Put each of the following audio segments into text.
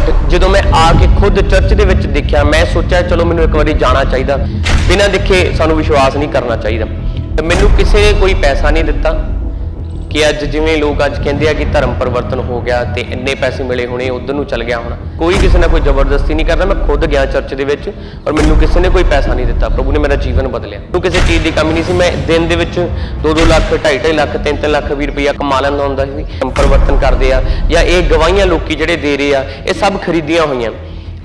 But जो मैं आके खुद चर्च के विच देखा, मैं सोचा चलो मैनू एक बार जाना चाहिए, बिना देखे सानू विश्वास नहीं करना चाहिए। मैनू किसी ने कोई पैसा नहीं दिता कि अज जिवें लोग अज कहते हैं कि धर्म परिवर्तन हो गया तो इन्ने पैसे मिले होने उधर नूं चल गया होना। कोई किसी ने कोई जबरदस्ती नहीं करता। मैं खुद गया चर्च के विच और मैनू किसी ने कोई पैसा नहीं दिता। प्रभु ने मेरा जीवन बदलिया। मैनू किसी चीज़ की कमी नहीं सी। मैं दिन दे विच 2-2 लाख 2.5 लाख 3-3 लाख भी रुपया कमा लैंदा हुंदा सी। धर्म परिवर्तन करते हैं या ये गवाहियां लोग जिहड़े दे रहे हैं, ये सब खरीदियां हुई।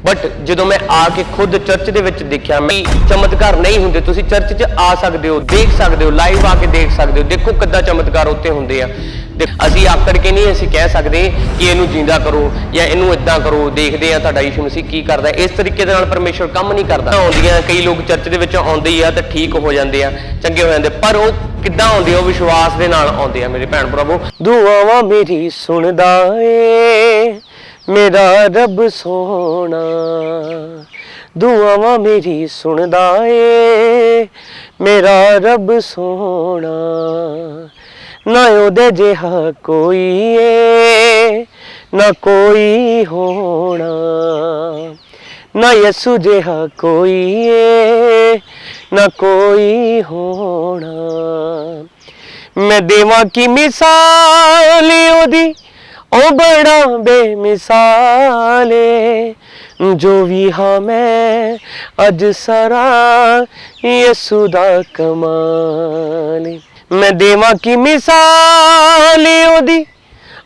बट जो मैं आके खुद चर्च के विच देखा, मैं चमत्कार नहीं होंगे। तुसीं चर्च च आ सकते हो, देख सकते हो, लाइव आके देख सकते हो। देखो किद्दां चमत्कार उत्ते होंदे आ। असीं आकड़ के नहीं असीं कह सकते कि इनू जींदा करो या इनू इदां करो। देखते हैं तुहाडा यीशु मसीह की करदा। इस तरीके दे नाल परमेश्वर काम नहीं करदा। आउंदियां कई लोग चर्च दे विच आउंदे ही आ ते ठीक हो जांदे आ, चंगे हो जांदे, पर वो किद्दां आउंदे, वो विश्वास दे नाल आउंदे आ। मेरे भैण भरावो, दुआवां मेरी सुणदा ए मेरा रब सोना, दुआवां मेरी सुनदा ए मेरा रब सोना। ना ओदे जिहा कोई ए ना कोई होना, ना यसू जिहा कोई ए ना कोई होना। मैं देवां की मिसाल ओदी ओ बड़ा बेमिसाल जो भी हाँ मैं अज सारा यसू दा कमाल। मैं देवां की मिसाल ओदी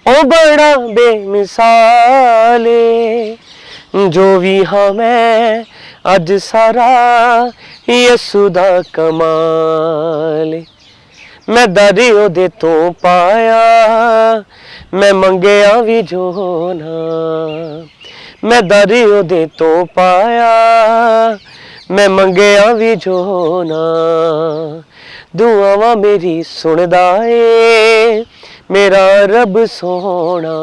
ओ बड़ा बेमिसाल जो भी हाँ मैं अज सारा यसू दा कमाल। मैं दर ओदे तो पाया मैं मंगया भी जो ना, मैं दर ओदे तो पाया मैं मंगया भी जो ना। दुआवां मेरी सुनदा ए मेरा रब सोना,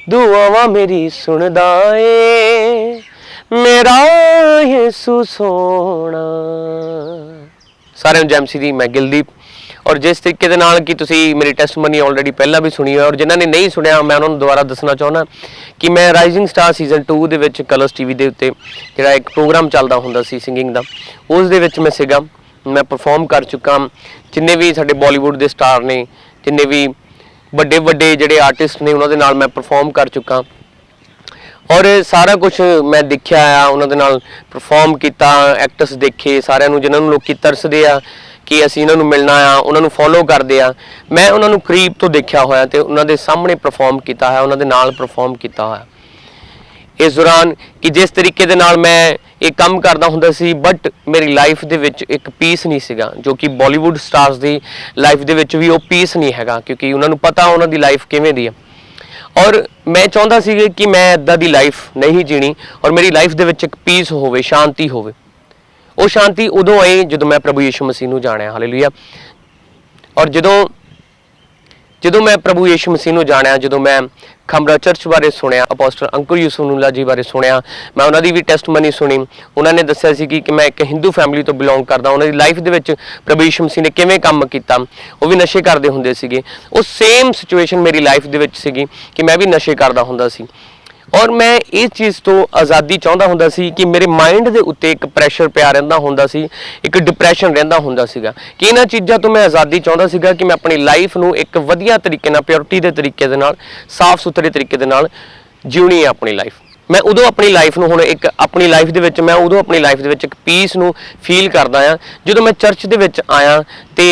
दुआवां मेरी सुनदा ए मेरा यीशु सोना। सारे जैम सी दी मैं गिलदीप। और जिस तरीके दे नाल कि तुसी मेरी टेस्टमनी ऑलरेडी पहला भी सुनी है और जिन्होंने नहीं सुनिया मैं उन्होंने दोबारा दसना चाहना कि मैं राइजिंग स्टार सीजन 2 दे विच कलर्स टीवी के उत्ते जिहड़ा एक प्रोग्राम चलदा हुंदा सी सिंगिंग दा, उस दे विच मैं सीगा। मैं परफॉर्म कर चुका। जिन्ने भी साडे बॉलीवुड के स्टार ने, जिन्ने भी वड्डे वड्डे जिहड़े आर्टिस्ट ने, उन्होंने नाल मैं परफॉर्म कर चुका और सारा कुछ मैं देखिया आ। उन्होंने नाल परफॉर्म किया, एक्टर्स देखे, सारिਆਂ ਨੂੰ जिन्होंने लोग तरसदे आ कि असीं इन्हां नूं मिलना आ, उन्होंने फॉलो करते हैं। मैं उन्होंने करीब तो देखा होया तो उन्होंने सामने परफॉर्म किया है, उन्होंने नाल परफॉर्म किया होया। इस दौरान कि जिस तरीके दे नाल मैं ये काम करता हुंदा सी, बट मेरी लाइफ दे विच एक पीस नहीं सीगा जो कि बॉलीवुड स्टार्स की लाइफ दे विच भी वो पीस नहीं हैगा, क्योंकि उन्होंने पता उन्हों की लाइफ किवें दी है। और मैं चाहता सी कि मैं इदां दी लाइफ नहीं जीनी और मेरी लाइफ दे विच एक पीस होवे, शांति होवे। वो शांति उदों आई जो मैं प्रभु यीशु मसीह नूं जाणिया। हालेलुया। और जो मैं प्रभु यीशु मसीह नूं जाणिया, जो मैं खमरा चर्च बारे सुनिया, अपोस्टल अंकुर यूसुफ नूला जी बारे सुनिया, मैं उन्होंने भी टेस्टमनी सुनी। उन्होंने दस्सिया सी कि मैं एक हिंदू फैमिली तो बिलोंग करदा। उन्होंने लाइफ दे विच प्रभु यीशु मसीह ने किवें काम कीता, वो भी नशे करदे हुंदे सीगे। उस सेम सिचुएशन मेरी लाइफ दे विच सीगी कि मैं भी नशे करदा हुंदा सी और मैं इस चीज़ तो आज़ादी चाहता हुंदा सी कि मेरे माइंड के उत्ते एक प्रैशर पिया रहिंदा हुंदा सी, एक डिप्रैशन रहिंदा हुंदा सीगा कि इन्हां चीज़ों तो मैं आज़ादी चाहता सीगा कि मैं अपनी लाइफ नूं एक वधिया तरीके नाल, प्योरिटी के तरीके दे नाल, साफ सुथरे तरीके दे नाल जीनी है अपनी लाइफ। मैं उदों अपनी लाइफ नूं हुण एक अपनी लाइफ दे विच मैं उदों अपनी लाइफ दे विच एक पीस नूं फील करदा आ जदों मैं चर्च दे विच आया ते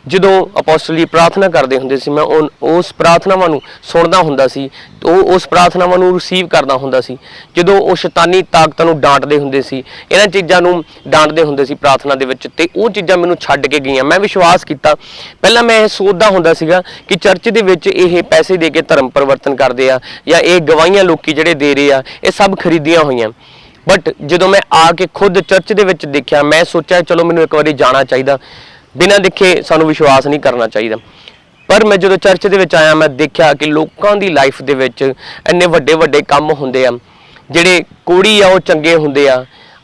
ਜਦੋਂ ਅਪੋਸਟਲ ਜੀ ਪ੍ਰਾਰਥਨਾ ਕਰਦੇ ਹੁੰਦੇ ਸੀ, ਮੈਂ ਉਸ ਪ੍ਰਾਰਥਨਾਵਾਂ ਨੂੰ ਸੁਣਦਾ ਹੁੰਦਾ ਸੀ ਤੇ ਉਸ ਪ੍ਰਾਰਥਨਾਵਾਂ ਨੂੰ ਰਿਸੀਵ ਕਰਦਾ ਹੁੰਦਾ ਸੀ। ਜਦੋਂ ਉਹ ਸ਼ੈਤਾਨੀ ਤਾਕਤਾਂ ਨੂੰ ਡਾਂਟਦੇ ਹੁੰਦੇ ਸੀ, ਇਹਨਾਂ ਚੀਜ਼ਾਂ ਨੂੰ ਡਾਂਟਦੇ ਹੁੰਦੇ ਸੀ ਪ੍ਰਾਰਥਨਾ ਦੇ ਵਿੱਚ, ਤੇ ਉਹ ਚੀਜ਼ਾਂ ਮੈਨੂੰ ਛੱਡ ਕੇ ਗਈਆਂ। ਮੈਂ ਵਿਸ਼ਵਾਸ ਕੀਤਾ। ਪਹਿਲਾਂ ਮੈਂ ਇਹ ਸੋਚਦਾ ਹੁੰਦਾ ਸੀਗਾ ਕਿ ਚਰਚ ਦੇ ਵਿੱਚ ਇਹ ਪੈਸੇ ਦੇ ਕੇ ਧਰਮ ਪਰਿਵਰਤਨ ਕਰਦੇ ਆ ਜਾਂ ਇਹ ਗਵਾਹੀਆਂ ਲੋਕੀ ਜਿਹੜੇ ਦੇ ਰਹੇ ਆ, ਇਹ ਸਭ ਖਰੀਦੀਆਂ ਹੋਈਆਂ। बट जो मैं आके खुद चर्च के विच देखा, मैं सोचा चलो मैनू एक बार जाना चाहिए, बिना देखे सानू विश्वास नहीं करना चाहिए। पर मैं जो चर्च के विच आया, मैं देखा कि लोगों की लाइफ के विच इन्ने वड्डे वड्डे काम हुंदे आ, जिहड़े कोड़ी आ वो चंगे हुंदे आ,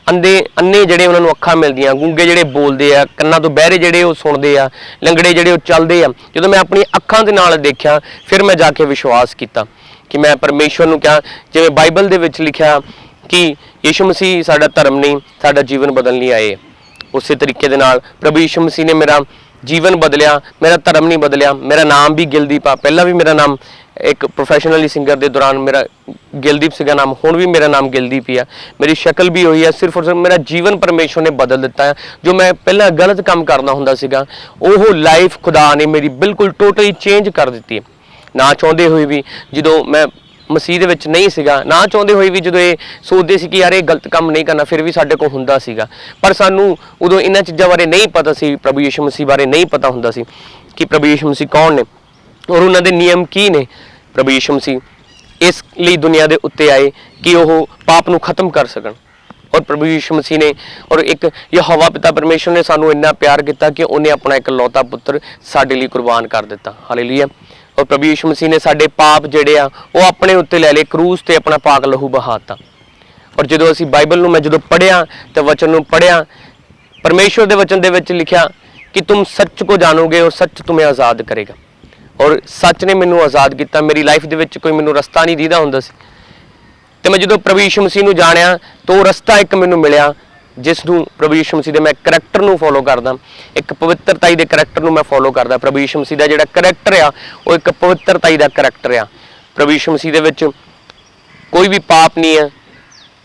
अन्ने जिहड़े उन्हां नूं अखां मिलदियां, गूंगे जिहड़े बोलदे आ, कन्नां तो बहरे जिहड़े वो सुणदे आ, लंगड़े जिहड़े वो चलदे आ। जदों मैं अपनी अखां दे नाल देखिया, फिर मैं जाके विश्वास किया कि मैं परमेश्वर ਨੂੰ ਕਿਹਾ ਜਿਵੇਂ ਬਾਈਬਲ ਦੇ ਵਿੱਚ ਲਿਖਿਆ कि यीशु मसीह साडा धर्म नहीं साडा जीवन बदलने ਲਈ ਆਏ। ਉਸੇ ਤਰੀਕੇ ਦੇ ਨਾਲ प्रभु यीशु मसीह ने मेरा जीवन बदलिया, मेरा धर्म नहीं बदलिया। मेरा नाम भी गिलदीप आ, पहला भी मेरा नाम एक प्रोफैशनली सिंगर के दौरान मेरा गिलदीप सिंह नाम, हुण भी मेरा नाम गिलदीप ही है। मेरी शक्ल भी हुई है, सिर्फ और सिर्फ मेरा जीवन परमेश्वर ने बदल दिता है। जो मैं पहला गलत काम करना हुंदा सीगा, ओह लाइफ खुदा ने मेरी बिल्कुल टोटली चेंज कर दी है। ना चाहते हुए भी जो मैं मसीह ਦੇ ਵਿੱਚ नहीं ਸੀਗਾ, ना ਚਾਹੁੰਦੇ ਹੋਏ ਵੀ ਜਦੋਂ ਇਹ ਸੋਚਦੇ ਸੀ ਕਿ ਯਾਰ ਇਹ ਗਲਤ ਕੰਮ ਨਹੀਂ ਕਰਨਾ, ਫਿਰ ਵੀ ਸਾਡੇ ਕੋਲ ਹੁੰਦਾ ਸੀਗਾ। ਪਰ ਸਾਨੂੰ ਉਦੋਂ ਇਹਨਾਂ ਚੀਜ਼ਾਂ ਬਾਰੇ ਨਹੀਂ ਪਤਾ ਸੀ, ਪ੍ਰਭੂ ਯਿਸੂ ਮਸੀਹ ਬਾਰੇ ਨਹੀਂ ਪਤਾ ਹੁੰਦਾ ਸੀ ਕਿ ਪ੍ਰਭੂ ਯਿਸੂ ਮਸੀਹ ਕੌਣ ਨੇ ਔਰ ਉਹਨਾਂ ਦੇ ਨਿਯਮ ਕੀ ਨੇ। ਪ੍ਰਭੂ ਯਿਸੂ ਮਸੀਹ ਇਸ ਲਈ ਦੁਨੀਆ ਦੇ ਉੱਤੇ ਆਏ ਕਿ ਉਹ ਪਾਪ ਨੂੰ ਖਤਮ ਕਰ ਸਕਣ। और प्रभु यीशु मसीह ने और एक यहोवा पिता परमेश्वर ने सानू इन्ना प्यार किया कि उन्हें अपना एक लौता पुत्र साडे लई कुर्बान कर दिता। हालेलुया। और प्रभु यीशु मसीह ने साडे पाप जिहड़े आ वो अपने उत्ते लै लए, क्रूस ते अपना पाक लहू बहाता। और जो असीं बाइबल नूं मैं जो पढ़िया तो वचन नूं पढ़िया, परमेश्वर के वचन दे विच लिखिया कि तुम सच को जानोगे और सच तुम्हें आज़ाद करेगा। और सच ने मैनू आज़ाद किया। मेरी लाइफ दे विच कोई मैनू रस्ता नहीं दीदा हुंदा सी, तो मैं जो प्रभु यीशु मसीह नूं जाणिया तो रस्ता एक मैनू मिलिया जिस नूं प्रभु यीशु मसीह दे मैं करैक्टर नूं फॉलो करदा, एक पवित्रताई दे करैक्टर नूं मैं फॉलो करदा। प्रभु यीशु मसीह दा जिहड़ा करैक्टर आ वो एक पवित्रताई दा करैक्टर आ। प्रभु यीशु मसीह दे विच कोई भी पाप नहीं है,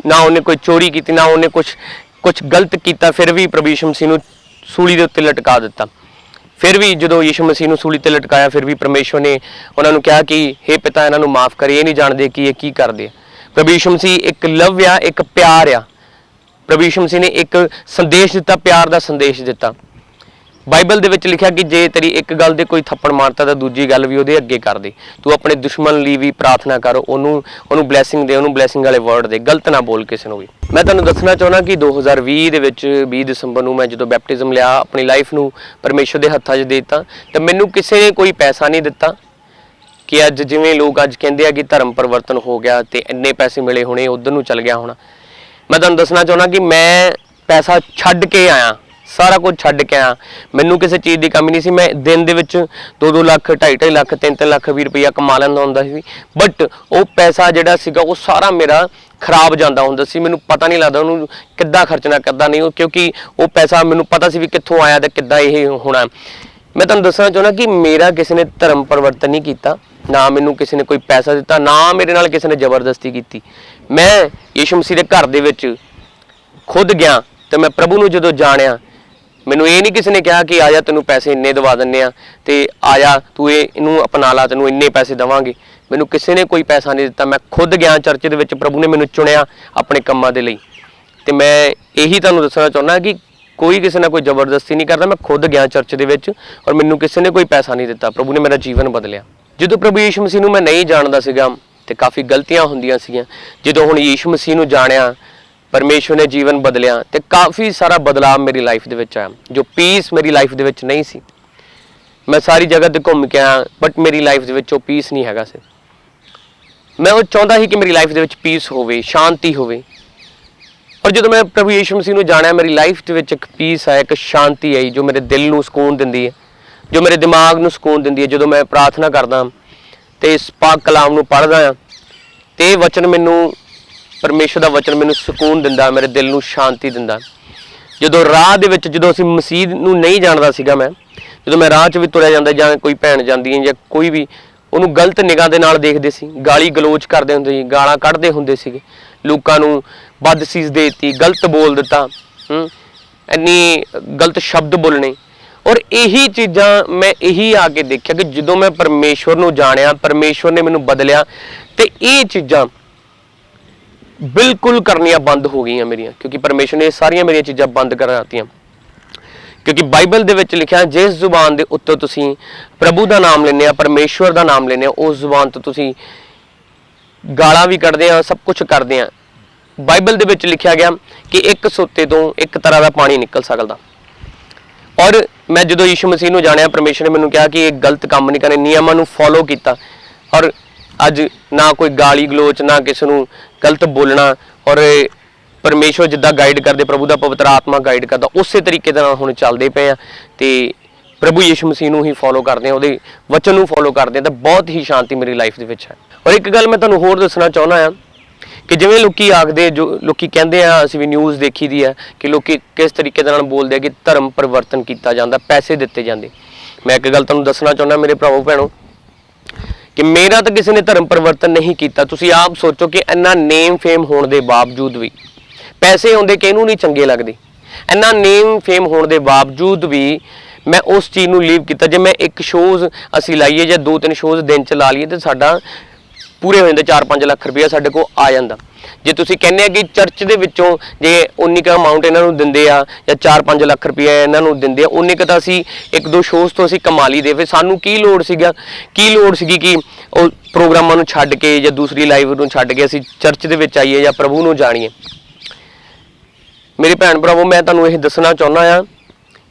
ना उन्हें कोई चोरी की, ना उन्हें कुछ गलत किया, फिर भी प्रभु यीशु मसीह नूं सूली दे उत्ते लटका दिता। फिर भी जो यीशु मसीह नूं सूली ते लटकाया, फिर भी परमेश्वर ने उन्होंने कहा कि हे पिता इन्हां नूं माफ़ कर, ये नहीं जानते कि ये की करदे। प्रभु यीशु मसीह एक लव आ, एक प्यार आ। प्रभु यीशु मसीह ने एक संदेश दिता, प्यार का संदेश दिता। बाइबल दे विच लिखिया कि जे तेरी एक गल दे कोई थप्पड़ मारता तो दूजी गल भी उहदे अगे कर दे। तू अपने दुश्मन लई भी प्रार्थना कर, ओनू ब्लैसिंग दे, ओनू ब्लैसिंग वाले वर्ड दे, गलत ना बोल किसी नूं भी। मैं तुहानूं दसना चाहुंदा कि 2020 दे विच 20 दिसंबर नूं मैं जो बैपटिज्म लिया, अपनी लाइफ नूं परमेश्वर दे हत्थां 'च दे दिता। तो मैनूं किसी ने कोई पैसा नहीं दिता कि अज जिवें लोग अज कहते हैं कि धर्म परिवर्तन हो गया तो इन्ने पैसे मिले होने, उधर नूं चल गया होना। मैं तुहानूं दसना चाहुंदा कि मैं पैसा छड्ड के आया, सारा कुछ छड्ड के आया। मैनूं किसी चीज़ की कमी नहीं सी। मैं दिन दे विच 2-2 लाख 2.5 लाख 3-3 लाख भी रुपया कमा लैंदा हुंदा सी, बट वो पैसा जिहड़ा सीगा वो सारा मेरा खराब जाता हुंदा सी। मैनूं पता नहीं लगदा उहनूं किद्दां खर्चना किद्दां नहीं, क्योंकि वो पैसा मैनूं पता सी भी कित्थों आया तो किद्दां इह होना। मैं तुहानूं दसना चाहुंदा कि मेरा किसी ने धर्म परिवर्तन नहीं किया, ना मैनूं किसी ने कोई पैसा दिता, ना मेरे नाल किसी ने जबरदस्ती की। मैं यीशु मसीह दे घर दे विच खुद गया तो मैं प्रभु नूं जदों जाणिया, मैनूं ये नहीं किसी ने कहा कि आ जा तैनूं पैसे इन्ने दवा दिंदे आ ते आ जा तू इहनूं अपना ला, तैनूं इन्ने पैसे देवांगे। मैनूं किसी ने कोई पैसा नहीं दिता। मैं खुद गया चर्च दे विच, प्रभु ने मैनूं चुनिया अपने कामां दे लई। ते मैं यही तुहानूं दसना चाहुंदा कि कोई किसी ने कोई जबरदस्ती नहीं करता। मैं खुद गया चर्च दे विच और मैनूं किसी ने कोई पैसा नहीं दिता। प्रभु ने मेरा जीवन बदलिया। जो प्रभु यीशु मसीह नूं मैं नहीं जानदा सीगा ते काफ़ी गलतियां हुंदियां सीगियां, जो हुण यीशु मसीह नूं जाणिया, परमेश्वर ने जीवन बदलिया तो काफ़ी सारा बदलाव मेरी लाइफ दे विच आया। जो पीस मेरी लाइफ दे विच नहीं सी, मैं सारी जगह ते घूम के आया, बट मेरी लाइफ दे विच वो पीस नहीं हैगा सी। मैं वो चाहता ही कि मेरी लाइफ दे विच पीस होवे, शांति होवे। और जो मैं प्रभु यीशु मसीह नूं जाणिया, मेरी लाइफ दे विच एक पीस है, एक शांति आई जो मेरे दिल नूं सुकून दिंदी है, जो मेरे दिमाग नूं सुकून दिंदी है। जो मैं प्रार्थना करदा तो इस पाक कलाम नूं पढ़दा हां ते वचन मैनूं, परमेश्वर का वचन मैनूं सुकून दिंदा, मेरे दिल नूं शांति दिंदा। जो राह दे विच जो असीं मसीह नूं नहीं जानदा सीगा, मैं मैं राह च भी तुरिया जांदा जां कोई भैन जांदी है जां कोई भी उहनूं गलत निगाह दे नाल देखदे सी, गाली गलोच करदे हुंदे सी, गालां कढदे हुंदे सीगे, लोकां नूं बदसीस देती, गलत बोल दिता, इन्नी गलत शब्द बोलने। और यही चीज़ां मैं यही आके देखिया कि जो मैं परमेश्वर नूं जाणिया, परमेश्वर ने मैनूं बदलिया तो ये चीज़ां बिल्कुल करनियां बंद हो गई मेरियां, क्योंकि परमेश्वर ने सारियां मेरियां चीज़ां बंद कर दित्तियां। क्योंकि बाइबल दे विच लिखिया जिस जुबान दे उत्ते तुसीं प्रभु का नाम लैंदे आ, परमेश्वर का नाम लैंदे आ, उस जुबान तो तुसीं गालां भी कढदे आ, सब कुछ करदे आ। बाइबल दे विच लिखिया गया कि एक सोते तो एक तरह का पानी निकल सकदा। और मैं जो यीशु मसीह नूं जाणिया, परमेश्वर ने मैनूं कहा कि एक गलत काम नहीं करने, नियमां नूं फॉलो किया। और अज ना कोई गाली गलोच, ना किसी नूं गलत बोलना। और परमेश्वर जिद्दां गाइड करदे, प्रभु का पवित्र आत्मा गाइड करदा, उस तरीके दे नाल हुण चलदे पे आ ते ਪ੍ਰਭੂ ਯਿਸੂ ਮਸੀਹ ਨੂੰ ਹੀ ਫੋਲੋ ਕਰਦੇ ਹਾਂ, ਉਹਦੇ ਵਚਨ ਨੂੰ ਫੋਲੋ ਕਰਦੇ ਹਾਂ, ਤਾਂ ਬਹੁਤ ਹੀ ਸ਼ਾਂਤੀ ਮੇਰੀ ਲਾਈਫ ਦੇ ਵਿੱਚ ਹੈ। ਔਰ ਇੱਕ ਗੱਲ ਮੈਂ ਤੁਹਾਨੂੰ ਹੋਰ ਦੱਸਣਾ ਚਾਹੁੰਦਾ ਹਾਂ ਕਿ ਜਿਵੇਂ ਲੋਕੀ ਆਖਦੇ, ਜੋ ਲੋਕੀ ਕਹਿੰਦੇ ਆ, ਅਸੀਂ ਵੀ ਨਿਊਜ਼ ਦੇਖੀ ਦੀ ਹੈ ਕਿ ਲੋਕੀ ਕਿਸ ਤਰੀਕੇ ਦੇ ਨਾਲ ਬੋਲਦੇ ਆ ਕਿ ਧਰਮ ਪਰਿਵਰਤਨ ਕੀਤਾ ਜਾਂਦਾ, ਪੈਸੇ ਦਿੱਤੇ ਜਾਂਦੇ। ਮੈਂ ਇੱਕ ਗੱਲ ਤੁਹਾਨੂੰ ਦੱਸਣਾ ਚਾਹੁੰਦਾ ਮੇਰੇ ਭਰਾਵੋ ਭੈਣੋ ਕਿ ਮੇਰਾ ਤਾਂ ਕਿਸੇ ਨੇ ਧਰਮ ਪਰਿਵਰਤਨ ਨਹੀਂ ਕੀਤਾ। ਤੁਸੀਂ ਆਪ ਸੋਚੋ ਕਿ ਇੰਨਾ ਨੇਮ ਫੇਮ ਹੋਣ ਦੇ ਬਾਵਜੂਦ ਵੀ ਪੈਸੇ ਆਉਂਦੇ ਕਿਹਨੂੰ ਨਹੀਂ ਚੰਗੇ ਲੱਗਦੇ। ਇੰਨਾ ਨੇਮ ਫੇਮ ਹੋਣ ਦੇ ਬਾਵਜੂਦ ਵੀ ਮੈਂ ਉਸ ਚੀਜ਼ ਨੂੰ ਲੀਵ ਕੀਤਾ। ਜੇ ਮੈਂ ਇੱਕ ਸ਼ੋਜ਼ ਅਸੀਂ ਲਾਈਏ ਜਾਂ 2-3 ਸ਼ੋਜ਼ ਦਿਨ ਚ ਲਾ ਲਈਏ ਤਾਂ ਸਾਡਾ ਪੂਰੇ ਹੋ ਜਾਂਦੇ 4-5 ਲੱਖ ਰੁਪਇਆ ਸਾਡੇ ਕੋਲ ਆ ਜਾਂਦਾ। ਜੇ ਤੁਸੀਂ ਕਹਿੰਦੇ ਆ ਕਿ ਚਰਚ ਦੇ ਵਿੱਚੋਂ ਜੇ ਉਨੀ ਕੁ ਅਮਾਊਂਟ ਇਹਨਾਂ ਨੂੰ ਦਿੰਦੇ ਆ ਜਾਂ 4-5 ਲੱਖ ਰੁਪਇਆ ਇਹਨਾਂ ਨੂੰ ਦਿੰਦੇ ਆ, ਉਨੀ ਕੁ ਤਾਂ ਅਸੀਂ 1-2 ਸ਼ੋਜ਼ ਤੋਂ ਅਸੀਂ ਕਮਾ ਲਈਦੇ। ਫਿਰ ਸਾਨੂੰ ਕੀ ਲੋੜ ਸੀਗੀ ਕਿ ਉਹ ਪ੍ਰੋਗਰਾਮਾਂ ਨੂੰ ਛੱਡ ਕੇ ਜਾਂ ਦੂਸਰੀ ਲਾਈਵ ਨੂੰ ਛੱਡ ਕੇ ਅਸੀਂ ਚਰਚ ਦੇ ਵਿੱਚ ਆਈਏ ਜਾਂ ਪ੍ਰਭੂ ਨੂੰ ਜਾਣੀਏ। ਮੇਰੇ ਭੈਣ ਭਰਾਵੋ, ਮੈਂ ਤੁਹਾਨੂੰ ਇਹ ਦੱਸਣਾ ਚਾਹੁੰਦਾ ਆ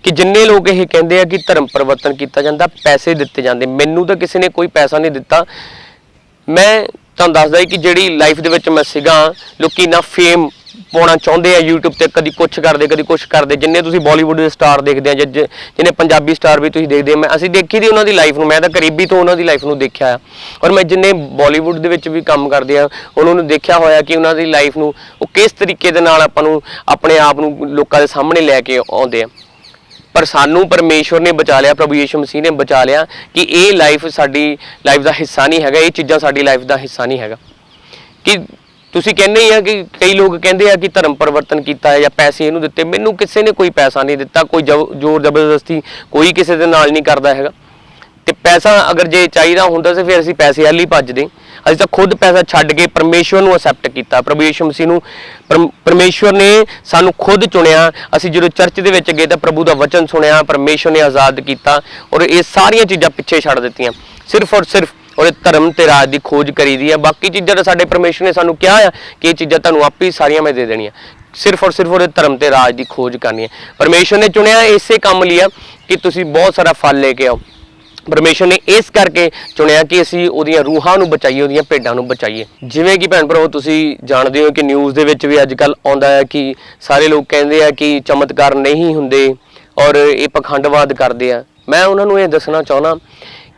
ਕਿ ਜਿੰਨੇ ਲੋਕ ਇਹ ਕਹਿੰਦੇ ਆ ਕਿ ਧਰਮ ਪਰਿਵਰਤਨ ਕੀਤਾ ਜਾਂਦਾ, ਪੈਸੇ ਦਿੱਤੇ ਜਾਂਦੇ, ਮੈਨੂੰ ਤਾਂ ਕਿਸੇ ਨੇ ਕੋਈ ਪੈਸਾ ਨਹੀਂ ਦਿੱਤਾ। ਮੈਂ ਤੁਹਾਨੂੰ ਦੱਸਦਾ ਕਿ ਜਿਹੜੀ ਲਾਈਫ ਦੇ ਵਿੱਚ ਮੈਂ ਸੀਗਾ, ਲੋਕੀ ਨਾ ਫੇਮ ਪਾਉਣਾ ਚਾਹੁੰਦੇ ਆ YouTube ਤੇ, ਕਦੀ ਕੁਛ ਕਰਦੇ ਕਦੀ ਕੁਛ ਕਰਦੇ। ਜਿੰਨੇ ਤੁਸੀਂ ਬਾਲੀਵੁੱਡ ਦੇ ਸਟਾਰ ਦੇਖਦੇ ਆ ਜਾਂ ਜਿੰਨੇ ਪੰਜਾਬੀ ਸਟਾਰ ਵੀ ਤੁਸੀਂ ਦੇਖਦੇ ਆ, ਅਸੀਂ ਦੇਖੀ ਦੀ ਉਹਨਾਂ ਦੀ ਲਾਈਫ ਨੂੰ, ਮੈਂ ਤਾਂ ਕਰੀਬੀ ਤੋਂ ਉਹਨਾਂ ਦੀ ਲਾਈਫ ਨੂੰ ਦੇਖਿਆ ਆ। ਔਰ ਮੈਂ ਜਿੰਨੇ ਬਾਲੀਵੁੱਡ ਦੇ ਵਿੱਚ ਵੀ ਕੰਮ ਕਰਦੇ ਆ ਉਹਨਾਂ ਨੂੰ ਦੇਖਿਆ ਹੋਇਆ ਕਿ ਉਹਨਾਂ ਦੀ ਲਾਈਫ ਨੂੰ ਉਹ ਕਿਸ ਤਰੀਕੇ ਦੇ ਨਾਲ ਆਪਾਂ ਨੂੰ ਆਪਣੇ ਆਪ ਨੂੰ ਲੋਕਾਂ ਦੇ ਸਾਹਮਣੇ ਲੈ ਕੇ ਆਉਂਦੇ ਆ। ਪਰ ਸਾਨੂੰ ਪਰਮੇਸ਼ਵਰ ਨੇ ਬਚਾ ਲਿਆ, ਪ੍ਰਭੂ ਯਿਸੂ ਮਸੀਹ ਨੇ ਬਚਾ ਲਿਆ ਕਿ ਇਹ ਲਾਈਫ ਸਾਡੀ ਲਾਈਫ ਦਾ ਹਿੱਸਾ ਨਹੀਂ ਹੈਗਾ, ਇਹ ਚੀਜ਼ਾਂ ਸਾਡੀ ਲਾਈਫ ਦਾ ਹਿੱਸਾ ਨਹੀਂ ਹੈਗਾ। ਕਿ ਤੁਸੀਂ ਕਹਿੰਦੇ ਹੀ ਆ ਕਿ ਕਈ ਲੋਕ ਕਹਿੰਦੇ ਆ ਕਿ ਧਰਮ ਪਰਿਵਰਤਨ ਕੀਤਾ ਹੈ ਜਾਂ ਪੈਸੇ ਇਹਨੂੰ ਦਿੱਤੇ। ਮੈਨੂੰ ਕਿਸੇ ਨੇ ਕੋਈ ਪੈਸਾ ਨਹੀਂ ਦਿੱਤਾ, ਕੋਈ ਜ਼ੋਰ ਜ਼ਬਰਦਸਤੀ ਕੋਈ ਕਿਸੇ ਦੇ ਨਾਲ ਨਹੀਂ ਕਰਦਾ ਹੈਗਾ। ਤੇ ਪੈਸਾ ਅਗਰ ਜੇ ਚਾਹੀਦਾ ਹੁੰਦਾ ਸੀ ਫਿਰ ਅਸੀਂ ਪੈਸੇ ਵੱਲ ਹੀ ਭੱਜਦੇ। ਅਸੀਂ ਤਾਂ ਖੁਦ ਪੈਸਾ ਛੱਡ ਕੇ ਪਰਮੇਸ਼ਵਰ ਨੂੰ ਅਸੈਪਟ ਕੀਤਾ, ਪ੍ਰਭੂ ਯਿਸੂ ਮਸੀਹ ਨੂੰ। ਪਰਮੇਸ਼ਵਰ ਨੇ ਸਾਨੂੰ ਖੁਦ ਚੁਣਿਆ। ਅਸੀਂ ਜਦੋਂ ਚਰਚ ਦੇ ਵਿੱਚ ਗਏ ਤਾਂ ਪ੍ਰਭੂ ਦਾ ਵਚਨ ਸੁਣਿਆ, ਪਰਮੇਸ਼ਵਰ ਨੇ ਆਜ਼ਾਦ ਕੀਤਾ ਔਰ ਇਹ ਸਾਰੀਆਂ ਚੀਜ਼ਾਂ ਪਿੱਛੇ ਛੱਡ ਦਿੱਤੀਆਂ। ਸਿਰਫ ਔਰ ਸਿਰਫ ਉਹਦੇ ਧਰਮ ਤੇ ਰਾਜ ਦੀ ਖੋਜ ਕਰੀਦੀ ਆ। ਬਾਕੀ ਚੀਜ਼ਾਂ ਤਾਂ ਸਾਡੇ ਪਰਮੇਸ਼ਵਰ ਨੇ ਸਾਨੂੰ ਕਿਹਾ ਆ ਕਿ ਇਹ ਚੀਜ਼ਾਂ ਤੁਹਾਨੂੰ ਆਪੇ ਹੀ ਸਾਰੀਆਂ ਮੈਂ ਦੇ ਦੇਣੀਆਂ। ਸਿਰਫ ਔਰ ਸਿਰਫ ਉਹਦੇ ਧਰਮ ਤੇ ਰਾਜ ਦੀ ਖੋਜ ਕਰਨੀ ਹੈ। ਪਰਮੇਸ਼ਵਰ ਨੇ ਚੁਣਿਆ ਇਸੇ ਕੰਮ ਲਈ ਆ ਕਿ ਤੁਸੀਂ ਬਹੁਤ ਸਾਰਾ ਫਲ ਲੈ ਕੇ ਆਓ। ਪਰਮੇਸ਼ਵਰ ਨੇ ਇਸ ਕਰਕੇ ਚੁਣਿਆ ਕਿ ਅਸੀਂ ਉਹਦੀਆਂ ਰੂਹਾਂ ਨੂੰ ਬਚਾਈਏ, ਉਹਦੀਆਂ ਭੇਡਾਂ ਨੂੰ ਬਚਾਈਏ। ਜਿਵੇਂ ਕਿ ਭੈਣ ਭਰਾਵੋ ਤੁਸੀਂ ਜਾਣਦੇ ਹੋ ਕਿ ਨਿਊਜ਼ ਦੇ ਵਿੱਚ ਵੀ ਅੱਜ ਕੱਲ੍ਹ ਆਉਂਦਾ ਹੈ ਕਿ ਸਾਰੇ ਲੋਕ ਕਹਿੰਦੇ ਆ ਕਿ ਚਮਤਕਾਰ ਨਹੀਂ ਹੁੰਦੇ ਔਰ ਇਹ ਪਖੰਡਵਾਦ ਕਰਦੇ ਆ। ਮੈਂ ਉਹਨਾਂ ਨੂੰ ਇਹ ਦੱਸਣਾ ਚਾਹੁੰਦਾ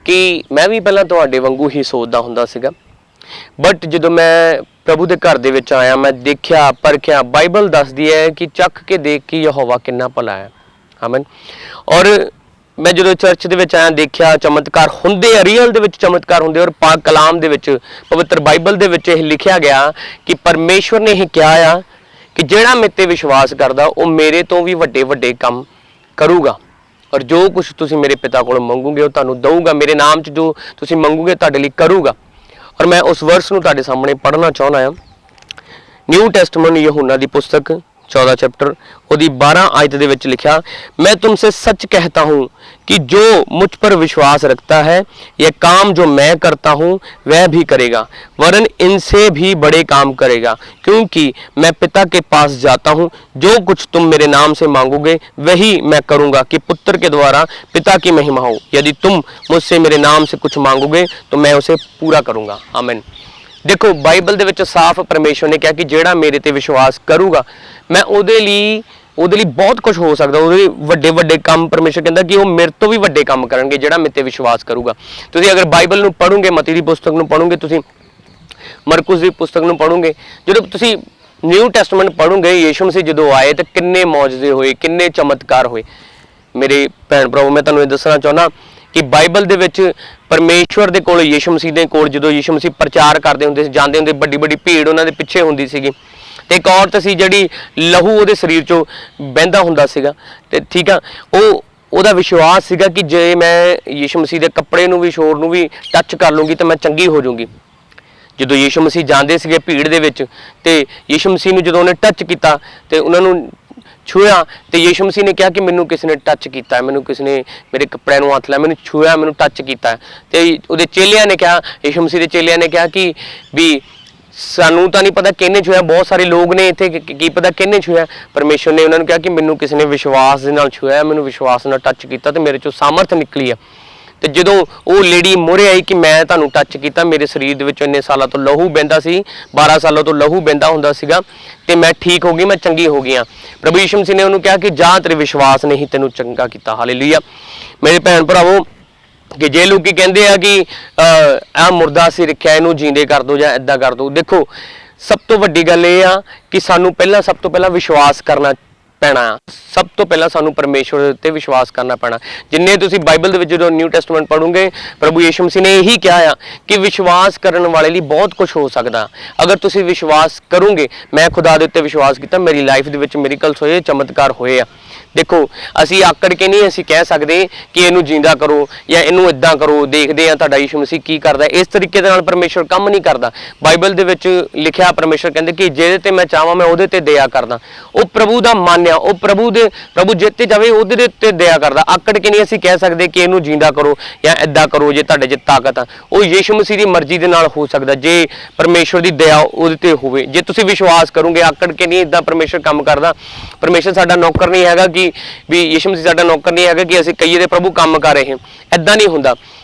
ਕਿ ਮੈਂ ਵੀ ਪਹਿਲਾਂ ਤੁਹਾਡੇ ਵਾਂਗੂ ਹੀ ਸੋਚਦਾ ਹੁੰਦਾ ਸੀਗਾ, ਬਟ ਜਦੋਂ ਮੈਂ ਪ੍ਰਭੂ ਦੇ ਘਰ ਦੇ ਵਿੱਚ ਆਇਆ, ਮੈਂ ਦੇਖਿਆ, ਪਰਖਿਆ। ਬਾਈਬਲ ਦੱਸਦੀ ਹੈ ਕਿ ਚੱਖ ਕੇ ਦੇਖ ਕੇ ਯਹੋਵਾ ਕਿੰਨਾ ਭਲਾ ਹੈ। ਆਮੀਨ। ਔਰ ਮੈਂ ਜਦੋਂ ਚਰਚ ਦੇ ਵਿੱਚ ਆਇਆ, ਦੇਖਿਆ ਚਮਤਕਾਰ ਹੁੰਦੇ ਆ, ਰੀਅਲ ਦੇ ਵਿੱਚ ਚਮਤਕਾਰ ਹੁੰਦੇ। ਔਰ ਪਾਕ ਕਲਾਮ ਦੇ ਵਿੱਚ, ਪਵਿੱਤਰ ਬਾਈਬਲ ਦੇ ਵਿੱਚ ਇਹ ਲਿਖਿਆ ਗਿਆ ਕਿ ਪਰਮੇਸ਼ਵਰ ਨੇ ਇਹ ਕਿਹਾ ਆ ਕਿ ਜਿਹੜਾ ਮੇਰੇ ਤੇ ਵਿਸ਼ਵਾਸ ਕਰਦਾ ਉਹ ਮੇਰੇ ਤੋਂ ਵੀ ਵੱਡੇ ਵੱਡੇ ਕੰਮ ਕਰੂਗਾ। ਔਰ ਜੋ ਕੁਛ ਤੁਸੀਂ ਮੇਰੇ ਪਿਤਾ ਕੋਲੋਂ ਮੰਗੋਗੇ ਉਹ ਤੁਹਾਨੂੰ ਦਊਗਾ। ਮੇਰੇ ਨਾਮ 'ਚ ਜੋ ਤੁਸੀਂ ਮੰਗੋਗੇ ਤੁਹਾਡੇ ਲਈ ਕਰੂਗਾ। ਔਰ ਮੈਂ ਉਸ ਵਰਸ ਨੂੰ ਤੁਹਾਡੇ ਸਾਹਮਣੇ ਪੜ੍ਹਨਾ ਚਾਹੁੰਦਾ ਹਾਂ। ਨਿਊ ਟੈਸਟਮੈਂਟ यूहन्ना ਦੀ पुस्तक 14 चैप्टर ਉਹਦੀ 12 आयत ਦੇ ਵਿੱਚ लिखा, मैं तुमसे सच कहता हूँ कि जो मुझ पर विश्वास रखता है यह काम जो मैं करता हूँ वह भी करेगा, वरन इनसे भी बड़े काम करेगा, क्योंकि मैं पिता के पास जाता हूँ। जो कुछ तुम मेरे नाम से मांगोगे वही मैं करूँगा कि पुत्र के द्वारा पिता की महिमा हो। यदि तुम मुझसे मेरे नाम से कुछ मांगोगे तो मैं उसे पूरा करूँगा। आमीन। देखो बाइबल ਦੇ ਵਿੱਚ ਸਾਫ਼ ਪਰਮੇਸ਼ਵਰ ਨੇ ਕਿਹਾ ਕਿ ਜਿਹੜਾ ਮੇਰੇ ਤੇ ਵਿਸ਼ਵਾਸ ਕਰੂਗਾ ਮੈਂ ਉਹਦੇ ਲਈ ਬਹੁਤ ਕੁਝ ਹੋ ਸਕਦਾ। ਉਹਦੇ ਵੱਡੇ ਵੱਡੇ ਕੰਮ ਪਰਮੇਸ਼ਵਰ ਕਹਿੰਦਾ ਕਿ ਉਹ ਮੇਰੇ ਤੋਂ ਵੀ ਵੱਡੇ ਕੰਮ ਕਰਨਗੇ ਜਿਹੜਾ ਮੇਰੇ ਤੇ ਵਿਸ਼ਵਾਸ ਕਰੂਗਾ। ਤੁਸੀਂ ਅਗਰ ਬਾਈਬਲ ਨੂੰ ਪੜ੍ਹੋਗੇ, ਮਤੀ ਦੀ ਪੁਸਤਕ ਨੂੰ ਪੜ੍ਹੋਗੇ, ਤੁਸੀਂ ਮਰਕੁਸ ਦੀ ਪੁਸਤਕ ਨੂੰ ਪੜ੍ਹੋਗੇ, ਜਦੋਂ ਤੁਸੀਂ ਨਿਊ ਟੈਸਟਮੈਂਟ ਪੜ੍ਹੋਗੇ, ਯਿਸੂ ਮਸੀਹ ਜਦੋਂ ਆਏ ਤਾਂ ਕਿੰਨੇ ਮੌਜਜ਼ੇ ਹੋਏ, ਕਿੰਨੇ ਚਮਤਕਾਰ ਹੋਏ। ਮੇਰੇ ਭੈਣ ਭਰਾਵੋ, ਮੈਂ ਤੁਹਾਨੂੰ ਇਹ ਦੱਸਣਾ ਚਾਹੁੰਦਾ ਕਿ ਬਾਈਬਲ ਦੇ ਵਿੱਚ ਪਰਮੇਸ਼ਵਰ ਦੇ ਕੋਲ, ਯਿਸੂ ਮਸੀਹ ਦੇ ਕੋਲ ਜਦੋਂ ਯਿਸੂ ਮਸੀਹ ਪ੍ਰਚਾਰ ਕਰਦੇ ਹੁੰਦੇ ਸੀ, ਜਾਂਦੇ ਹੁੰਦੇ, ਵੱਡੀ ਵੱਡੀ ਭੀੜ ਉਹਨਾਂ ਦੇ ਪਿੱਛੇ ਹੁੰਦੀ ਸੀਗੀ। ਤੇ ਇੱਕ ਔਰਤ ਸੀ ਜਿਹੜੀ ਲਹੂ ਉਹਦੇ ਸਰੀਰ 'ਚੋਂ ਵਹਿੰਦਾ ਹੁੰਦਾ ਸੀਗਾ। ਤੇ ਠੀਕ ਆ, ਉਹਦਾ ਵਿਸ਼ਵਾਸ ਸੀਗਾ ਕਿ ਜੇ ਮੈਂ ਯਿਸੂ ਮਸੀਹ ਦੇ ਕੱਪੜੇ ਨੂੰ ਵੀ, ਸ਼ੋਰ ਨੂੰ ਵੀ ਟੱਚ ਕਰ ਲੂੰਗੀ ਤਾਂ ਮੈਂ ਚੰਗੀ ਹੋ ਜਾਊਂਗੀ। ਜਦੋਂ ਯਿਸੂ ਮਸੀਹ ਜਾਂਦੇ ਸੀਗੇ ਭੀੜ ਦੇ ਵਿੱਚ ਤੇ ਯਿਸੂ ਮਸੀਹ ਨੂੰ ਜਦੋਂ ਉਹਨੇ ਟੱਚ ਕੀਤਾ ਤੇ ਉਹਨਾਂ ਨੂੰ ਛੂਇਆ ਤੇ ਯਿਸੂ ਮਸੀਹ ਨੇ ਕਿਹਾ ਕਿ ਮੈਨੂੰ ਕਿਸੇ ਨੇ ਟੱਚ ਕੀਤਾ, ਮੈਨੂੰ ਕਿਸੇ ਨੇ ਮੇਰੇ ਕੱਪੜਿਆਂ ਨੂੰ ਹੱਥ ਲਾਇਆ, ਮੈਨੂੰ ਛੂਇਆ, ਮੈਨੂੰ ਟੱਚ ਕੀਤਾ। ਤੇ ਉਹਦੇ ਚੇਲਿਆਂ ਨੇ ਕਿਹਾ, ਯਿਸੂ ਮਸੀਹ ਦੇ ਚੇਲਿਆਂ ਨੇ ਕਿਹਾ ਕਿ ਵੀ ਸਾਨੂੰ ਤਾਂ ਨਹੀਂ ਪਤਾ ਕਿਹਨੇ ਛੂਇਆ, ਬਹੁਤ ਸਾਰੇ ਲੋਕ ਨੇ ਇੱਥੇ, ਕੀ ਪਤਾ ਕਿਹਨੇ ਛੂਇਆ। ਪਰਮੇਸ਼ਵਰ ਨੇ ਉਹਨਾਂ ਨੂੰ ਕਿਹਾ ਕਿ ਮੈਨੂੰ ਕਿਸੇ ਨੇ ਵਿਸ਼ਵਾਸ ਦੇ ਨਾਲ ਛੂਇਆ, ਮੈਨੂੰ ਵਿਸ਼ਵਾਸ ਨਾਲ ਟੱਚ ਕੀਤਾ ਤੇ ਮੇਰੇ ਚੋਂ ਸਾਮਰਥ ਨਿਕਲੀ ਆ। ਤੇ ਜਦੋਂ ਉਹ ਲੇਡੀ ਮੋਹਰੇ ਆਈ ਕਿ ਮੈਂ ਤੁਹਾਨੂੰ ਟੱਚ ਕੀਤਾ, ਮੇਰੇ ਸਰੀਰ ਦੇ ਵਿੱਚ ਇੰਨੇ ਸਾਲਾਂ ਤੋਂ ਲਹੂ ਬਹਿੰਦਾ ਸੀ, 12 ਸਾਲਾਂ ਤੋਂ ਲਹੂ ਬਹਿੰਦਾ ਹੁੰਦਾ ਸੀਗਾ, ਤੇ ਮੈਂ ਠੀਕ ਹੋ ਗਈ, ਮੈਂ ਚੰਗੀ ਹੋ ਗਈ ਹਾਂ। ਪ੍ਰਭੂ ਯਿਸੂ ਮਸੀਹ ਨੇ ਉਹਨੂੰ ਕਿਹਾ ਕਿ ਜਾ, ਤੇਰੇ ਵਿਸ਼ਵਾਸ ਨੇ ਹੀ ਤੈਨੂੰ ਚੰਗਾ ਕੀਤਾ। ਹਾਲੇਲੂਇਆ। ਮੇਰੇ ਭੈਣ ਭਰਾਵੋ, ਕਿ ਜੇ ਲੋਕੀ ਕਹਿੰਦੇ ਆ ਕਿ ਆ ਮੁਰਦਾ ਸੀ ਰੱਖਿਆ, ਇਹਨੂੰ ਜੀਂਦੇ ਕਰ ਦੋ ਜਾਂ ਇਦਾਂ ਕਰ ਦੋ, ਦੇਖੋ ਸਭ ਤੋਂ ਵੱਡੀ ਗੱਲ ਇਹ ਆ ਕਿ ਸਾਨੂੰ ਸਭ ਤੋਂ ਪਹਿਲਾਂ ਵਿਸ਼ਵਾਸ ਕਰਨਾ ਪੈਣਾ। ਸਭ ਤੋਂ ਪਹਿਲਾਂ ਸਾਨੂੰ ਪਰਮੇਸ਼ਵਰ ਦੇ ਉੱਤੇ ਵਿਸ਼ਵਾਸ ਕਰਨਾ ਪੈਣਾ। ਜਿੰਨੇ ਤੁਸੀਂ ਬਾਈਬਲ ਦੇ ਵਿੱਚ ਜਦੋਂ ਨਿਊ ਟੈਸਟਮੈਂਟ ਪੜ੍ਹੋਗੇ, ਪ੍ਰਭੂ ਯਿਸੂ ਮਸੀਹ ਨੇ ਇਹੀ ਕਿਹਾ ਆ ਕਿ ਵਿਸ਼ਵਾਸ ਕਰਨ ਵਾਲੇ ਲਈ ਬਹੁਤ ਕੁਝ ਹੋ ਸਕਦਾ। ਅਗਰ ਤੁਸੀਂ ਵਿਸ਼ਵਾਸ ਕਰੋਗੇ, ਮੈਂ ਖੁਦਾ ਦੇ ਉੱਤੇ ਵਿਸ਼ਵਾਸ ਕੀਤਾ, ਮੇਰੀ ਲਾਈਫ ਦੇ ਵਿੱਚ ਮਿਰੇਕਲਸ ਹੋਏ, ਚਮਤਕਾਰ ਹੋਏ ਆ। ਦੇਖੋ ਅਸੀਂ ਆਕੜ ਕੇ ਨਹੀਂ ਅਸੀਂ ਕਹਿ ਸਕਦੇ ਕਿ ਇਹਨੂੰ ਜਿੰਦਾ ਕਰੋ ਜਾਂ ਇਹਨੂੰ ਇਦਾਂ ਕਰੋ, ਦੇਖਦੇ ਆ ਤੁਹਾਡਾ ਯਿਸੂ ਮਸੀਹ ਕੀ ਕਰਦਾ। ਇਸ ਤਰੀਕੇ ਦੇ ਨਾਲ ਪਰਮੇਸ਼ਵਰ ਕੰਮ ਨਹੀਂ ਕਰਦਾ। ਬਾਈਬਲ ਦੇ ਵਿੱਚ ਲਿਖਿਆ, ਪਰਮੇਸ਼ਵਰ ਕਹਿੰਦੇ ਕਿ ਜਿਹਦੇ ਤੇ ਮੈਂ ਚਾਹਾਂ ਮੈਂ ਉਹਦੇ ਤੇ ਦਇਆ ਕਰਦਾ। ਉਹ ਪ੍ਰਭੂ ਦਾ ਮਨ ਆ, ਉਹ ਪ੍ਰਭੂ ਜਿੱਤੇ ਜਾਵੇ ਉਹਦੇ ਦੇ ਉੱਤੇ ਦਇਆ ਕਰਦਾ। ਆਕੜ ਕੇ ਨਹੀਂ ਅਸੀਂ ਕਹਿ ਸਕਦੇ ਕਿ ਇਹਨੂੰ ਜਿੰਦਾ ਕਰੋ ਜਾਂ ਇਦਾਂ ਕਰੋ ਜੇ ਤੁਹਾਡੇ 'ਚ ਤਾਕਤ ਆ। ਉਹ ਯਿਸੂ ਮਸੀਹ ਦੀ ਮਰਜ਼ੀ ਦੇ ਨਾਲ ਹੋ ਸਕਦਾ ਜੇ ਪਰਮੇਸ਼ਵਰ ਦੀ ਦਇਆ ਉਹਦੇ ਤੇ ਹੋਵੇ। ਜੇ ਤੁਸੀਂ ਵਿਸ਼ਵਾਸ ਕਰੋਗੇ, ਆਕੜ ਕੇ ਨਹੀਂ ਇਦਾਂ ਪਰਮੇਸ਼ਵਰ ਕੰਮ ਕਰਦਾ। ਪਰਮੇਸ਼ਵਰ ਸਾਡਾ ਨੌਕਰ ਨਹੀਂ ਹੈਗਾ ਕਿ ਵੀ ਯਿਸੂ ਮਸੀਹ ਸਾਡਾ ਨੌਕਰ ਨਹੀਂ ਹੈਗਾ ਕਿ ਅਸੀਂ ਕਹੀਏ ਤੇ ਪ੍ਰਭੂ ਕੰਮ ਕਰ ਰਹੇ, ਇਦਾਂ ਨਹੀਂ ਹੁੰਦਾ।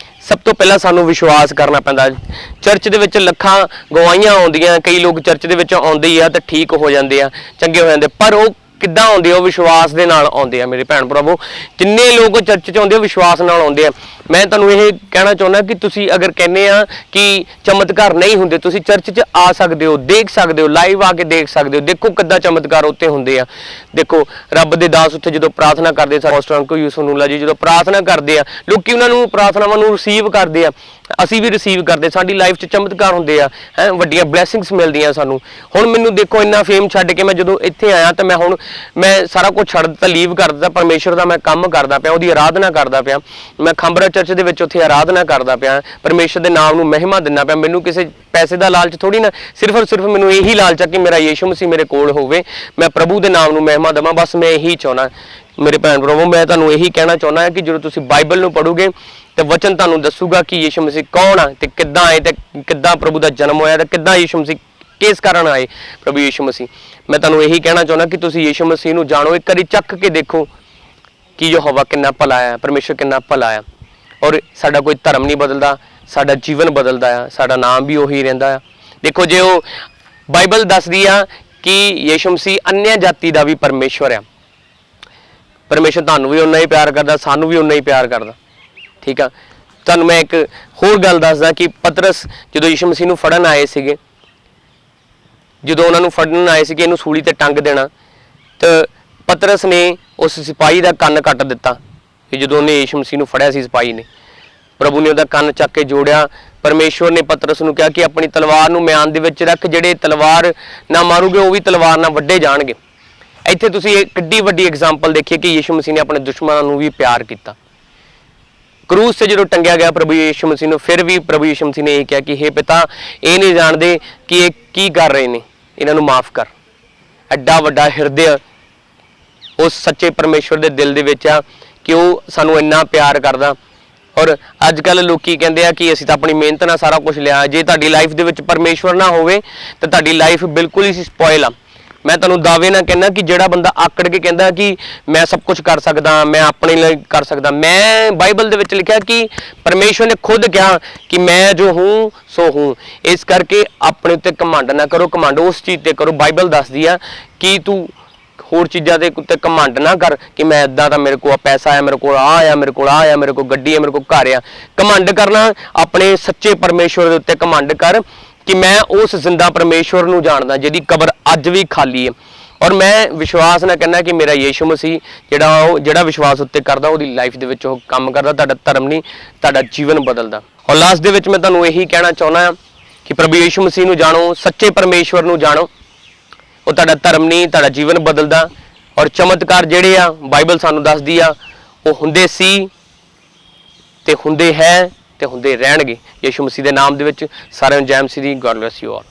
ਸਭ ਤੋਂ ਪਹਿਲਾਂ ਸਾਨੂੰ ਵਿਸ਼ਵਾਸ ਕਰਨਾ ਪੈਂਦਾ। ਚਰਚ ਦੇ ਵਿੱਚ ਲੱਖਾਂ ਗਵਾਹੀਆਂ ਆਉਂਦੀਆਂ, ਕਈ ਲੋਕ ਚਰਚ ਦੇ ਵਿੱਚ ਆਉਂਦੇ ਹੀ ਆ ਤੇ ਠੀਕ ਹੋ ਜਾਂਦੇ ਆ, ਚੰਗੇ ਹੋ ਜਾਂਦੇ, ਪਰ ਉਹ ਕਿੱਦਾਂ ਆਉਂਦੇ? ਉਹ ਵਿਸ਼ਵਾਸ ਦੇ ਨਾਲ ਆਉਂਦੇ ਆ। ਮੇਰੇ ਭੈਣ ਭਰਾਵੋ, ਜਿੰਨੇ ਲੋਕ ਚਰਚ 'ਚ ਆਉਂਦੇ ਆ ਵਿਸ਼ਵਾਸ ਨਾਲ ਆਉਂਦੇ ਆ। ਮੈਂ ਤੁਹਾਨੂੰ ਇਹ ਕਹਿਣਾ ਚਾਹੁੰਦਾ ਕਿ ਤੁਸੀਂ ਅਗਰ ਕਹਿੰਦੇ ਆ ਕਿ ਚਮਤਕਾਰ ਨਹੀਂ ਹੁੰਦੇ, ਤੁਸੀਂ ਚਰਚ 'ਚ ਆ ਸਕਦੇ ਹੋ, ਦੇਖ ਸਕਦੇ ਹੋ, ਲਾਈਵ ਆ ਕੇ ਦੇਖ ਸਕਦੇ ਹੋ। ਦੇਖੋ ਕਿੱਦਾਂ ਚਮਤਕਾਰ ਉੱਤੇ ਹੁੰਦੇ ਆ। ਦੇਖੋ ਰੱਬ ਦੇ ਦਾਸ ਉੱਥੇ ਜਦੋਂ ਪ੍ਰਾਰਥਨਾ ਕਰਦੇ, ਪਾਸਟਰ ਯੂਸੁਫ ਨੂਲਾ ਜੀ ਜਦੋਂ ਪ੍ਰਾਰਥਨਾ ਕਰਦੇ ਆ, ਲੋਕੀ ਉਹਨਾਂ ਨੂੰ ਪ੍ਰਾਰਥਨਾਵਾਂ ਨੂੰ ਰਿਸੀਵ ਕਰਦੇ ਆ, ਅਸੀਂ ਵੀ ਰਿਸੀਵ ਕਰਦੇ, ਸਾਡੀ ਲਾਈਫ 'ਚ ਚਮਤਕਾਰ ਹੁੰਦੇ ਆ, ਵੱਡੀਆਂ ਬਲੈਸਿੰਗਸ ਮਿਲਦੀਆਂ ਸਾਨੂੰ। ਹੁਣ ਮੈਨੂੰ ਦੇਖੋ ਇੰਨਾ ਫੇਮ ਛੱਡ ਕੇ ਮੈਂ ਜਦੋਂ ਇੱਥੇ ਆਇਆ ਤਾਂ ਮੈਂ ਸਾਰਾ ਕੁਝ ਛੱਡ ਦਿੱਤਾ, ਲੀਵ ਕਰ ਦਿੱਤਾ। ਪਰਮੇਸ਼ਰ ਦਾ ਮੈਂ ਕੰਮ ਕਰਦਾ ਪਿਆ, ਉਹਦੀ ਆਰਾਧਨਾ ਕਰਦਾ ਪਿਆ। ਮੈਂ ਖੰਬਰਾ ਚਰਚ ਦੇ ਵਿੱਚ ਉੱਥੇ ਆਰਾਧਨਾ ਕਰਦਾ ਪਿਆ, ਪਰਮੇਸ਼ਰ ਦੇ ਨਾਮ ਨੂੰ ਮਹਿਮਾ ਦਿੰਦਾ ਪਿਆ। ਮੈਨੂੰ ਕਿਸੇ ਪੈਸੇ ਦਾ ਲਾਲਚ ਥੋੜੀ ਨਾ, ਸਿਰਫ ਮੈਨੂੰ ਇਹੀ ਲਾਲਚ ਆ ਕਿ ਮੇਰਾ ਯਿਸੂ ਮਸੀਹ ਮੇਰੇ ਕੋਲ ਹੋਵੇ, ਮੈਂ ਪ੍ਰਭੂ ਦੇ ਨਾਮ ਨੂੰ ਮਹਿਮਾ ਦੇਵਾਂ। ਬਸ ਮੈਂ ਇਹੀ ਚਾਹੁੰਦਾ। ਮੇਰੇ ਭੈਣ ਭਰਾਵੋ, ਮੈਂ ਤੁਹਾਨੂੰ ਇਹੀ ਕਹਿਣਾ ਚਾਹੁੰਦਾ ਹਾਂ ਕਿ ਜਦੋਂ ਤੁਸੀਂ ਬਾਈਬਲ ਨੂੰ ਪੜ੍ਹੋਗੇ ਤੇ ਵਚਨ ਤੁਹਾਨੂੰ ਦੱਸੂਗਾ ਕਿ ਯਿਸੂ ਮਸੀਹ ਕੌਣ ਆ ਤੇ ਕਿੱਦਾਂ ਆਏ ਤੇ ਕਿੱਦਾਂ ਪ੍ਰਭੂ ਦਾ ਜਨਮ ਹੋਇਆ ਤੇ ਕਿੱਦਾਂ ਯਿਸੂ ਮਸੀਹ ਕਿਸ ਕਾਰਨ ਆਏ। ਪ੍ਰਭੂ ਯਿਸੂ ਮਸੀਹ, ਮੈਂ ਤੁਹਾਨੂੰ ਇਹੀ ਕਹਿਣਾ ਚਾਹੁੰਦਾ ਕਿ ਤੁਸੀਂ ਯਿਸੂ ਮਸੀਹ ਨੂੰ ਜਾਣੋ, ਇੱਕ ਵਾਰੀ ਚੱਕ ਕੇ ਦੇਖੋ ਕਿ ਯਹੋਵਾ ਕਿੰਨਾ ਭਲਾ ਆ, ਪਰਮੇਸ਼ਰ ਕਿੰਨਾ ਭਲਾ ਆ। ਔਰ ਸਾਡਾ ਕੋਈ ਧਰਮ ਨਹੀਂ ਬਦਲਦਾ, ਸਾਡਾ ਜੀਵਨ ਬਦਲਦਾ ਆ, ਸਾਡਾ ਨਾਮ ਵੀ ਉਹੀ ਰਹਿੰਦਾ ਆ। ਦੇਖੋ ਜੇ ਉਹ ਬਾਈਬਲ ਦੱਸਦੀ ਆ ਕਿ ਯਿਸੂ ਮਸੀਹ ਅਨਿਆ ਜਾਤੀ ਦਾ ਵੀ ਪਰਮੇਸ਼ਵਰ ਆ, ਪਰਮੇਸ਼ਰ ਤੁਹਾਨੂੰ ਵੀ ਉਨਾ ਹੀ ਪਿਆਰ ਕਰਦਾ, ਸਾਨੂੰ ਵੀ ਉਨਾ ਹੀ ਪਿਆਰ ਕਰਦਾ। ਠੀਕ ਆ। ਤੁਹਾਨੂੰ ਮੈਂ ਇੱਕ ਹੋਰ ਗੱਲ ਦੱਸਦਾ ਕਿ ਪਤਰਸ ਜਦੋਂ ਯਿਸੂ ਮਸੀਹ ਨੂੰ ਫੜਨ ਆਏ ਸੀਗੇ, ਜਦੋਂ ਉਹਨਾਂ ਨੂੰ ਫੜਨ ਆਏ ਸੀਗੇ ਇਹਨੂੰ ਸੂਲੀ ਤੇ ਟੰਗ ਦੇਣਾ, ਤੇ ਪਤਰਸ ਨੇ ਉਸ ਸਿਪਾਹੀ ਦਾ ਕੰਨ ਕੱਟ ਦਿੱਤਾ। ਕਿ ਜਦੋਂ ਉਹਨੇ ਯਿਸੂ ਮਸੀਹ ਨੂੰ ਫੜਿਆ ਸੀ ਸਿਪਾਹੀ ਨੇ, ਪ੍ਰਭੂ ਨੇ ਉਹਦਾ ਕੰਨ ਚੱਕ ਕੇ ਜੋੜਿਆ। ਪਰਮੇਸ਼ਵਰ ਨੇ ਪਤਰਸ ਨੂੰ ਕਿਹਾ ਕਿ ਆਪਣੀ ਤਲਵਾਰ ਨੂੰ ਮਿਆਨ ਦੇ ਵਿੱਚ ਰੱਖ, ਜਿਹੜੇ ਤਲਵਾਰ ਨਾ ਮਾਰੂਗੇ ਉਹ ਵੀ ਤਲਵਾਰ ਨਾਲ ਵੱਢੇ ਜਾਣਗੇ। ਇੱਥੇ ਤੁਸੀਂ ਇੱਕ ਕਿੱਡੀ ਵੱਡੀ ਐਗਜ਼ਾਮਪਲ ਦੇਖੀਏ ਕਿ ਯਿਸੂ ਮਸੀਹ ਨੇ ਆਪਣੇ ਦੁਸ਼ਮਣਾਂ ਨੂੰ ਵੀ ਪਿਆਰ ਕੀਤਾ। ਕਰੂਸ ਤੇ ਜਦੋਂ ਟੰਗਿਆ ਗਿਆ ਪ੍ਰਭੂ ਯਿਸੂ ਮਸੀਹ ਨੂੰ, ਫਿਰ ਵੀ ਪ੍ਰਭੂ ਯਿਸੂ ਮਸੀਹ ਨੇ ਇਹ ਕਿਹਾ ਕਿ ਹੇ ਪਿਤਾ, ਇਹ ਨਹੀਂ ਜਾਣਦੇ ਕਿ ਇਹ ਕੀ ਕਰ ਰਹੇ ਨੇ, ਇਹਨਾਂ ਨੂੰ ਮਾਫ ਕਰ। ਐਡਾ ਵੱਡਾ ਹਿਰਦੇ ਉਸ ਸੱਚੇ ਪਰਮੇਸ਼ਵਰ ਦੇ ਦਿਲ ਦੇ ਵਿੱਚ ਆ ਕਿ ਉਹ ਸਾਨੂੰ ਇੰਨਾ ਪਿਆਰ ਕਰਦਾ। ਔਰ ਅੱਜ ਕੱਲ ਲੋਕੀ ਕਹਿੰਦੇ ਆ ਕਿ ਅਸੀਂ ਤਾਂ ਆਪਣੀ ਮਿਹਨਤ ਨਾਲ ਸਾਰਾ ਕੁਝ ਲਿਆ। ਜੇ ਤੁਹਾਡੀ ਲਾਈਫ ਦੇ ਵਿੱਚ ਪਰਮੇਸ਼ਵਰ ਨਾ ਹੋਵੇ ਤਾਂ ਤੁਹਾਡੀ ਲਾਈਫ ਬਿਲਕੁਲ ਹੀ ਸਪੋਇਲ ਆ। ਮੈਂ ਤੁਹਾਨੂੰ ਦਾਅਵੇ ਨਾਲ ਕਹਿੰਦਾ ਕਿ ਜਿਹੜਾ ਬੰਦਾ ਆਕੜ ਕੇ ਕਹਿੰਦਾ ਕਿ ਮੈਂ ਸਭ ਕੁਝ ਕਰ ਸਕਦਾ, ਮੈਂ ਆਪਣੇ ਲਈ ਕਰ ਸਕਦਾ, ਮੈਂ ਬਾਈਬਲ ਦੇ ਵਿੱਚ ਲਿਖਿਆ ਕਿ ਪਰਮੇਸ਼ਵਰ ਨੇ ਖੁਦ ਕਿਹਾ ਕਿ ਮੈਂ ਜੋ ਹੂੰ ਸੋ ਹੂੰ। ਇਸ ਕਰਕੇ ਆਪਣੇ ਉੱਤੇ ਘਮੰਡ ਨਾ ਕਰੋ, ਘਮੰਡ ਉਸ ਚੀਜ਼ ਤੇ ਕਰੋ। ਬਾਈਬਲ ਦੱਸਦੀ ਆ ਕਿ ਤੂੰ ਹੋਰ ਚੀਜ਼ਾਂ ਦੇ ਉੱਤੇ ਘਮੰਡ ਨਾ ਕਰ ਕਿ ਮੈਂ ਇਦਾਂ ਤਾਂ ਮੇਰੇ ਕੋਲ ਪੈਸਾ ਆ, ਮੇਰੇ ਕੋਲ ਆ, ਮੇਰੇ ਕੋਲ ਆ, ਮੇਰੇ ਕੋਲ ਗੱਡੀ ਆ, ਮੇਰੇ ਕੋਲ ਘਰ ਆ। ਘਮੰਡ ਕਰਨਾ ਆਪਣੇ ਸੱਚੇ ਪਰਮੇਸ਼ਵਰ ਦੇ ਉੱਤੇ ਘਮੰਡ ਕਰ ਕਿ ਮੈਂ ਉਸ ਜ਼ਿੰਦਾ ਪਰਮੇਸ਼ਵਰ ਨੂੰ ਜਾਣਦਾ ਜਿਹਦੀ ਕਬਰ ਅੱਜ ਵੀ ਖਾਲੀ ਹੈ। ਔਰ ਮੈਂ ਵਿਸ਼ਵਾਸ ਨਾਲ ਕਹਿੰਦਾ ਕਿ ਮੇਰਾ ਯਿਸੂ ਮਸੀਹ ਜਿਹੜਾ ਵਿਸ਼ਵਾਸ ਉੱਤੇ ਕਰਦਾ ਉਹਦੀ ਲਾਈਫ ਦੇ ਵਿੱਚ ਉਹ ਕੰਮ ਕਰਦਾ। ਤੁਹਾਡਾ ਧਰਮ ਨਹੀਂ, ਤੁਹਾਡਾ ਜੀਵਨ ਬਦਲਦਾ। ਔਰ ਲਾਸਟ ਦੇ ਵਿੱਚ ਮੈਂ ਤੁਹਾਨੂੰ ਇਹੀ ਕਹਿਣਾ ਚਾਹੁੰਦਾ ਹਾਂ ਕਿ ਪ੍ਰਭੂ ਯਿਸੂ ਮਸੀਹ ਨੂੰ ਜਾਣੋ, ਸੱਚੇ ਪਰਮੇਸ਼ਵਰ ਨੂੰ ਜਾਣੋ। ਉਹ ਤੁਹਾਡਾ ਧਰਮ ਨਹੀਂ, ਤੁਹਾਡਾ ਜੀਵਨ ਬਦਲਦਾ। ਔਰ ਚਮਤਕਾਰ ਜਿਹੜੇ ਆ ਬਾਈਬਲ ਸਾਨੂੰ ਦੱਸਦੀ ਆ ਉਹ ਹੁੰਦੇ ਸੀ ਤੇ ਹੁੰਦੇ ਹੈ ਤੇ ਹੁੰਦੇ ਰਹਿਣਗੇ। ਯਿਸੂ ਮਸੀਹ ਦੇ ਨਾਮ ਦੇ ਵਿੱਚ ਸਾਰਿਆਂ ਨੂੰ ਜੈ ਮਸੀਹ ਦੀ। God bless you all.